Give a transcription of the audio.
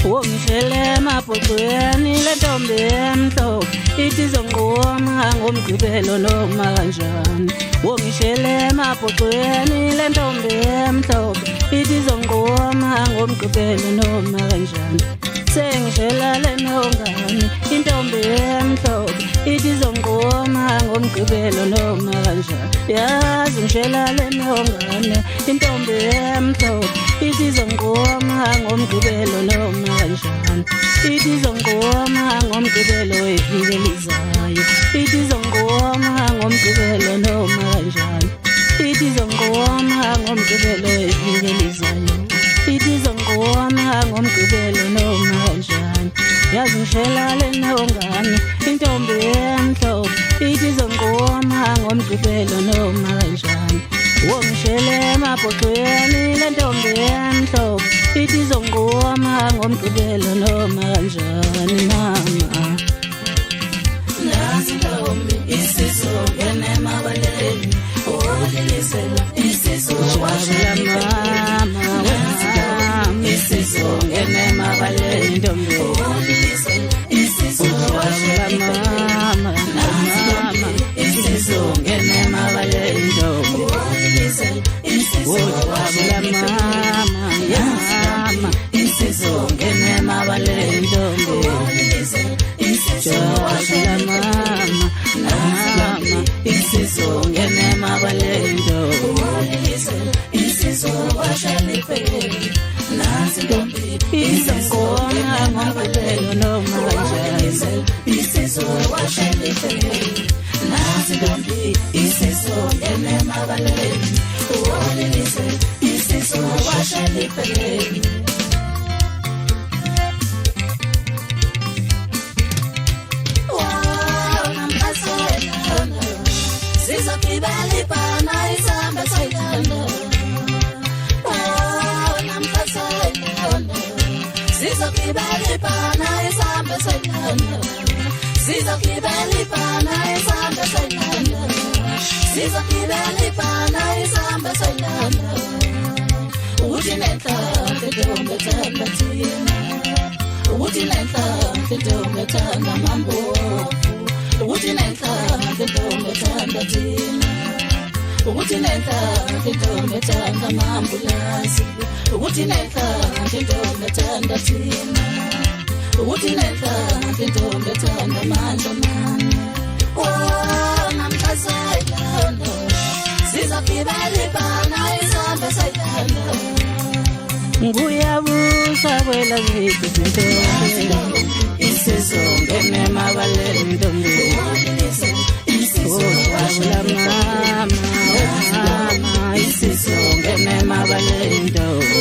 Wongishele emabhocweni le ntombi emhlophe ithi izonqoma ngomgqibelo noma kanjani. Wongishele emabhocweni le ntombi emhlophe ithi izonqoma ngomgqibelo noma kanjani. Sengishela le nongane intombi emhlophe ithi izonqoma ngomgqibelo noma kanjani. Yazi ngishela le nongane intombi emhlophe ithi izonqoma ngomgqibelo noma kanjani. Ithi izonqoma ngomgqibelo evike lizayo. Ithi izonqoma ngomgqibelo noma kanjani. Ithi izonqoma ngomgqibelo evike lizayo. Ithi izonqoma ngomgqibelo noma kanjani. Yazi ngishela le nongane intombi emhlophe ithi izonqoma ngomgqibelo noma kanjani. Wongishele emabhocweni le ntombi emhlophe ithi izonqoma ngomgqibelo noma kanjani. Mama nazi ntombi isizongena emabaleni ulilisela isizowashela mama isizongena emabaleni ntombi ulilisela isizowashela mama isizongena emabaleni ntombi ulilisela isizowashela mama isizongena emabaleni ntombi ulilisela Jabula mama isizongena emabaleni isizowashela nazi ntombi izonqoma ngomgqibelo noma kanjani. isizowashela nazi ntombi isizongena emabaleni isizowashela sizogibela ibhana isamba sayilanda. Sizogibela ibhana isamba sayilanda. Sizogibela ibhana isamba sayilanda. Sizogibela ibhana isamba sayilanda. Uthi nenhlanhla ntombi ethanda thina. Uthi nenhlanhla ntombi ethanda mambovu. Uthi nenhlanhla ntombi ethanda thina. Uthi nenhlanhla ntombi ethanda ambulansi. Uthi nenhlanhla ntombi ethanda thina. Uthi nenhlanhla ntombi ethanda amandla mani. Namhla sayilanda. Sizogibela ibhana isamba sayilanda. Nguyabusa kwela zethu zintombi isizongena emabaleni ntombi. Jabula mama isizongena emabaleni ntombi